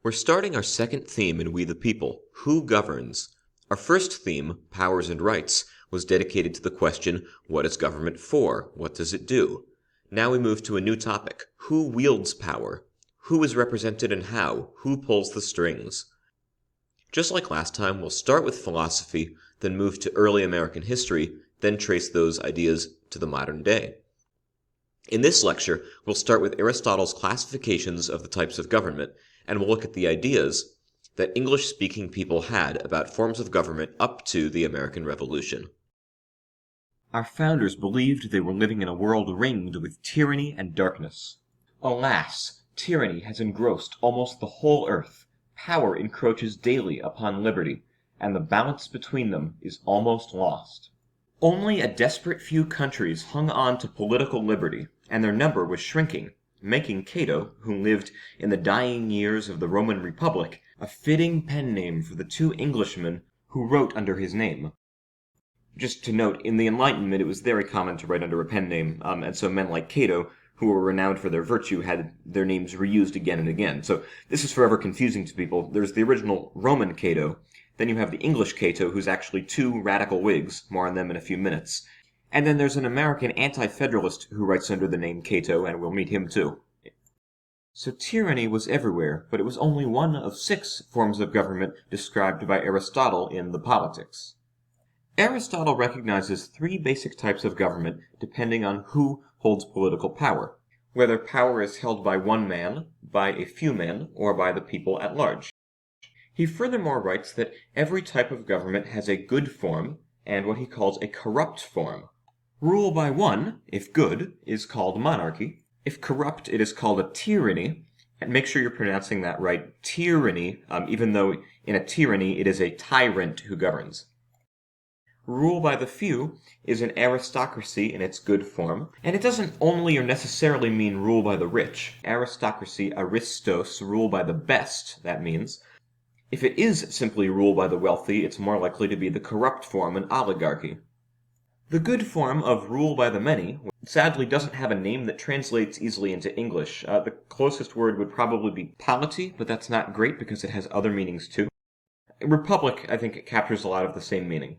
We're starting our second theme in We the People, Who Governs? Our first theme, Powers and Rights, was dedicated to the question, what is government for? What does it do? Now we move to a new topic, who wields power? Who is represented and how? Who pulls the strings? Just like last time, we'll start with philosophy, then move to early American history, then trace those ideas to the modern day. In this lecture, we'll start with Aristotle's classifications of the types of government, and we'll look at the ideas that English-speaking people had about forms of government up to the American Revolution. Our founders believed they were living in a world ringed with tyranny and darkness. Alas, tyranny has engrossed almost the whole earth. Power encroaches daily upon liberty, and the balance between them is almost lost. Only a desperate few countries hung on to political liberty, and their number was shrinking, making Cato, who lived in the dying years of the Roman Republic, a fitting pen name for the two Englishmen who wrote under his name. Just to note, in the Enlightenment it was very common to write under a pen name, and so men like Cato, who were renowned for their virtue, had their names reused again and again. So this is forever confusing to people. There's the original Roman Cato, then you have the English Cato, who's actually two radical Whigs, more on them in a few minutes. And then there's an American anti-federalist who writes under the name Cato, and we'll meet him too. So tyranny was everywhere, but it was only one of 6 forms of government described by Aristotle in the Politics. Aristotle recognizes 3 basic types of government depending on who holds political power, whether power is held by one man, by a few men, or by the people at large. He furthermore writes that every type of government has a good form and what he calls a corrupt form. Rule by one, if good, is called monarchy. If corrupt, it is called a tyranny. And make sure you're pronouncing that right, tyranny, even though in a tyranny it is a tyrant who governs. Rule by the few is an aristocracy in its good form, and it doesn't only or necessarily mean rule by the rich. Aristocracy, aristos, rule by the best, that means. If it is simply rule by the wealthy, it's more likely to be the corrupt form, an oligarchy. The good form of rule by the many sadly doesn't have a name that translates easily into English. The closest word would probably be polity, but that's not great because it has other meanings too. Republic, I think, captures a lot of the same meaning.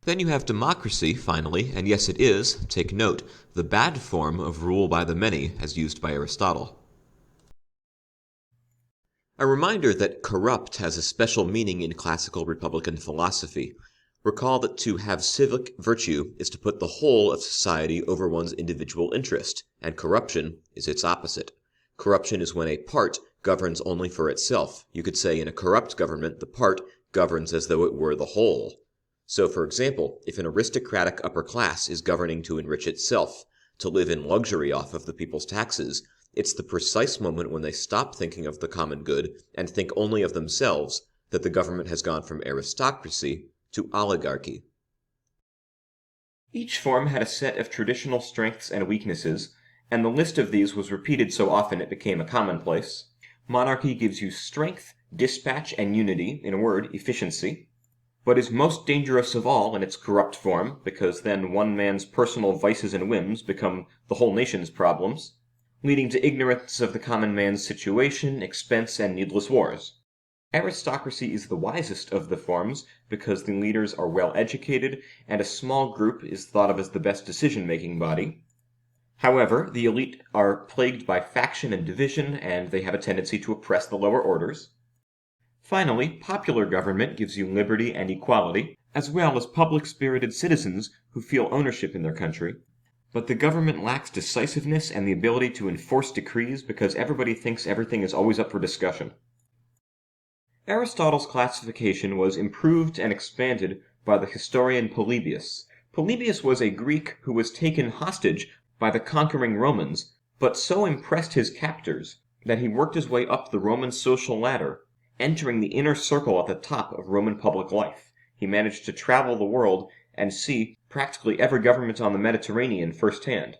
Then you have democracy, finally, and yes it is, take note, the bad form of rule by the many as used by Aristotle. A reminder that corrupt has a special meaning in classical Republican philosophy. Recall that to have civic virtue is to put the whole of society over one's individual interest, and corruption is its opposite. Corruption is when a part governs only for itself. You could say in a corrupt government, the part governs as though it were the whole. So, for example, if an aristocratic upper class is governing to enrich itself, to live in luxury off of the people's taxes, it's the precise moment when they stop thinking of the common good and think only of themselves that the government has gone from aristocracy to oligarchy. Each form had a set of traditional strengths and weaknesses, and the list of these was repeated so often it became a commonplace. Monarchy gives you strength, dispatch, and unity, in a word, efficiency, but is most dangerous of all in its corrupt form, because then one man's personal vices and whims become the whole nation's problems, leading to ignorance of the common man's situation, expense, and needless wars. Aristocracy is the wisest of the forms because the leaders are well educated and a small group is thought of as the best decision-making body. However, the elite are plagued by faction and division, and they have a tendency to oppress the lower orders. Finally, popular government gives you liberty and equality, as well as public-spirited citizens who feel ownership in their country. But the government lacks decisiveness and the ability to enforce decrees because everybody thinks everything is always up for discussion. Aristotle's classification was improved and expanded by the historian Polybius. Polybius was a Greek who was taken hostage by the conquering Romans, but so impressed his captors that he worked his way up the Roman social ladder, entering the inner circle at the top of Roman public life. He managed to travel the world and see practically every government on the Mediterranean firsthand.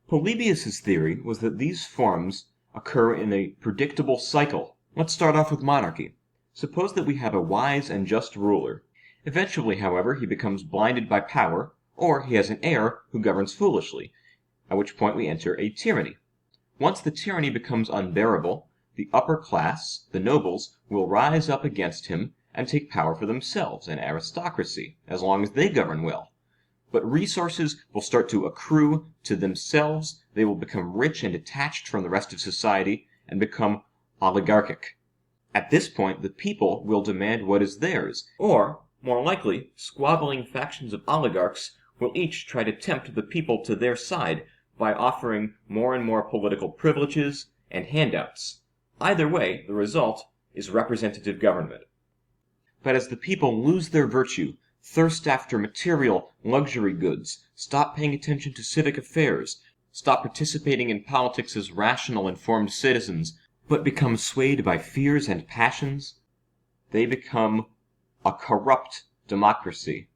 Polybius's theory was that these forms occur in a predictable cycle. Let's start off with monarchy. Suppose that we have a wise and just ruler. Eventually, however, he becomes blinded by power, or he has an heir who governs foolishly, at which point we enter a tyranny. Once the tyranny becomes unbearable, the upper class, the nobles, will rise up against him and take power for themselves, an aristocracy, as long as they govern well. But resources will start to accrue to themselves, they will become rich and detached from the rest of society, and become oligarchic. At this point, the people will demand what is theirs, or, more likely, squabbling factions of oligarchs will each try to tempt the people to their side by offering more and more political privileges and handouts. Either way, the result is representative government. But as the people lose their virtue, thirst after material luxury goods, stop paying attention to civic affairs, stop participating in politics as rational, informed citizens, but become swayed by fears and passions, they become a corrupt democracy.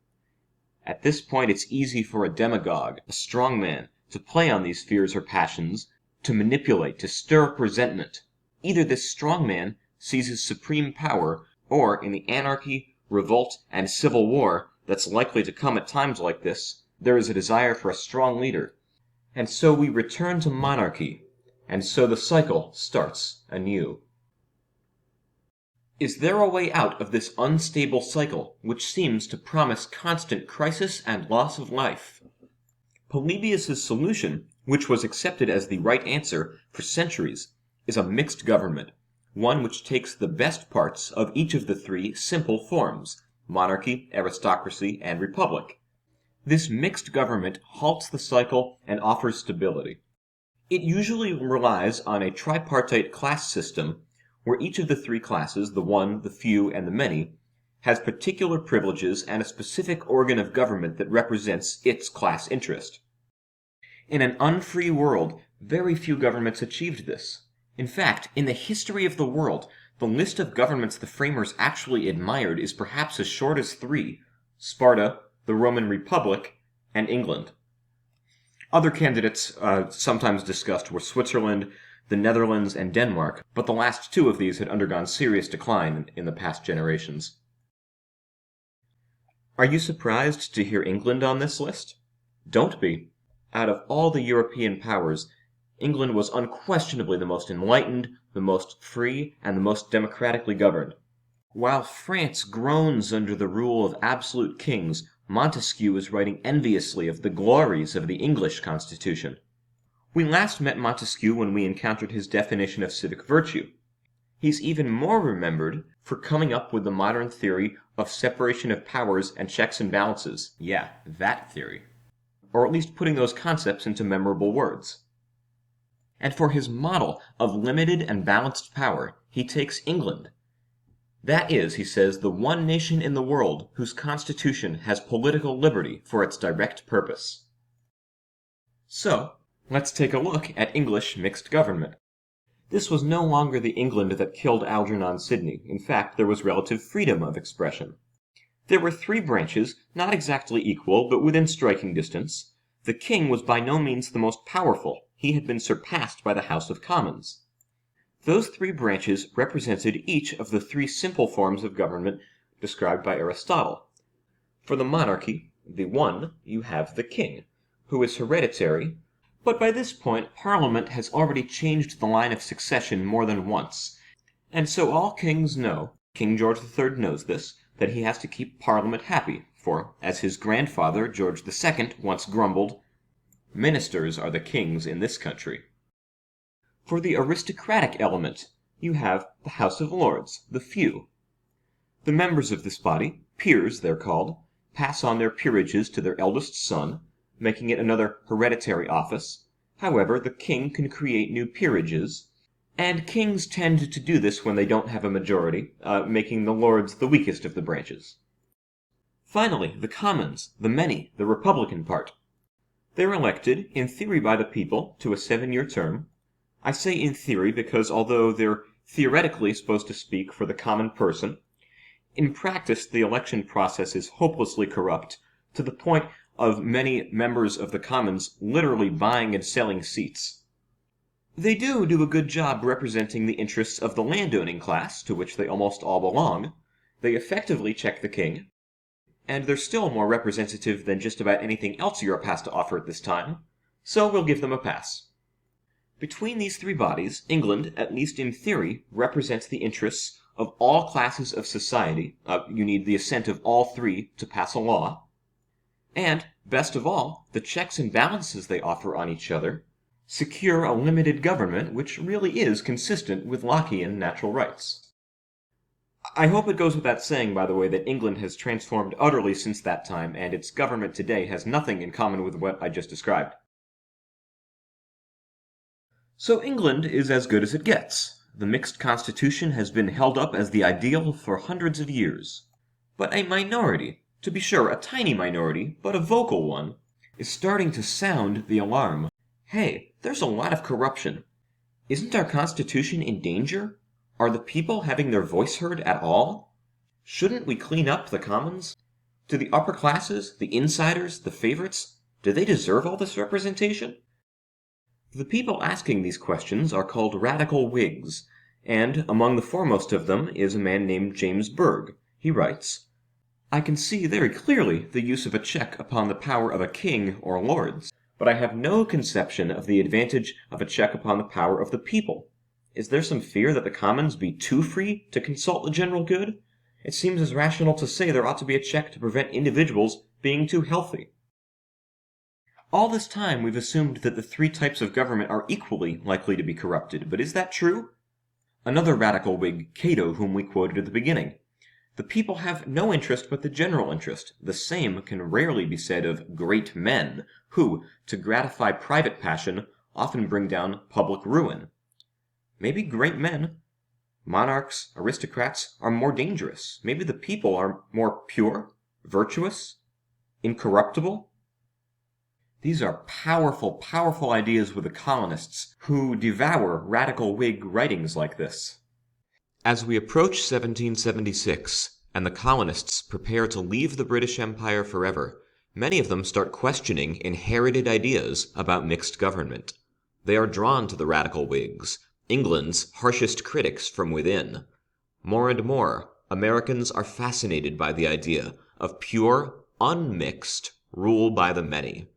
At this point, it's easy for a demagogue, a strongman, to play on these fears or passions, to manipulate, to stir up resentment. Either this strongman seizes supreme power, or in the anarchy, revolt, and civil war that's likely to come at times like this, there is a desire for a strong leader. And so we return to monarchy, and so the cycle starts anew. Is there a way out of this unstable cycle, which seems to promise constant crisis and loss of life? Polybius's solution, which was accepted as the right answer for centuries, is a mixed government, one which takes the best parts of each of the three simple forms, monarchy, aristocracy, and republic. This mixed government halts the cycle and offers stability. It usually relies on a tripartite class system where each of the three classes, the one, the few, and the many, has particular privileges and a specific organ of government that represents its class interest. In an unfree world, very few governments achieved this. In fact, in the history of the world, the list of governments the framers actually admired is perhaps as short as three: Sparta, the Roman Republic, and England. Other candidates sometimes discussed were Switzerland, the Netherlands, and Denmark, but the last two of these had undergone serious decline in the past generations. Are you surprised to hear England on this list? Don't be. Out of all the European powers, England was unquestionably the most enlightened, the most free, and the most democratically governed. While France groans under the rule of absolute kings, Montesquieu is writing enviously of the glories of the English Constitution. We last met Montesquieu when we encountered his definition of civic virtue. He's even more remembered for coming up with the modern theory of separation of powers and checks and balances. Yeah, that theory. Or at least putting those concepts into memorable words. And for his model of limited and balanced power, he takes England. That is, he says, the one nation in the world whose constitution has political liberty for its direct purpose. So, let's take a look at English mixed government. This was no longer the England that killed Algernon Sidney. In fact, there was relative freedom of expression. There were three branches, not exactly equal, but within striking distance. The king was by no means the most powerful. He had been surpassed by the House of Commons. Those three branches represented each of the three simple forms of government described by Aristotle. For the monarchy, the one, you have the king, who is hereditary, but by this point Parliament has already changed the line of succession more than once, and so all kings know, King George III knows this, that he has to keep Parliament happy, for, as his grandfather George II once grumbled, "Ministers are the kings in this country." For the aristocratic element, you have the House of Lords, the few. The members of this body, peers they're called, pass on their peerages to their eldest son, making it another hereditary office. However, the king can create new peerages, and kings tend to do this when they don't have a majority, making the lords the weakest of the branches. Finally, the commons, the many, the republican part. They're elected, in theory by the people, to a 7-year term. I say in theory because although they're theoretically supposed to speak for the common person, in practice the election process is hopelessly corrupt, to the point of many members of the Commons literally buying and selling seats. They do a good job representing the interests of the landowning class, to which they almost all belong. They effectively check the king, and they're still more representative than just about anything else Europe has to offer at this time, so we'll give them a pass. Between these three bodies, England, at least in theory, represents the interests of all classes of society. You need the assent of all three to pass a law. And, best of all, the checks and balances they offer on each other secure a limited government which really is consistent with Lockean natural rights. I hope it goes without saying, by the way, that England has transformed utterly since that time, and its government today has nothing in common with what I just described. So England is as good as it gets. The mixed constitution has been held up as the ideal for hundreds of years. But a minority, to be sure a tiny minority, but a vocal one, is starting to sound the alarm. Hey, there's a lot of corruption. Isn't our constitution in danger? Are the people having their voice heard at all? Shouldn't we clean up the commons? Do the upper classes, the insiders, the favorites, do they deserve all this representation? The people asking these questions are called radical Whigs, and among the foremost of them is a man named James Berg. He writes, "I can see very clearly the use of a check upon the power of a king or lords, but I have no conception of the advantage of a check upon the power of the people. Is there some fear that the commons be too free to consult the general good? It seems as rational to say there ought to be a check to prevent individuals being too healthy." All this time we've assumed that the three types of government are equally likely to be corrupted, but is that true? Another radical Whig, Cato, whom we quoted at the beginning. The people have no interest but the general interest. The same can rarely be said of great men, who, to gratify private passion, often bring down public ruin. Maybe great men, monarchs, aristocrats, are more dangerous. Maybe the people are more pure, virtuous, incorruptible. These are powerful, powerful ideas with the colonists, who devour radical Whig writings like this. As we approach 1776, and the colonists prepare to leave the British Empire forever, many of them start questioning inherited ideas about mixed government. They are drawn to the radical Whigs, England's harshest critics from within. More and more, Americans are fascinated by the idea of pure, unmixed rule by the many.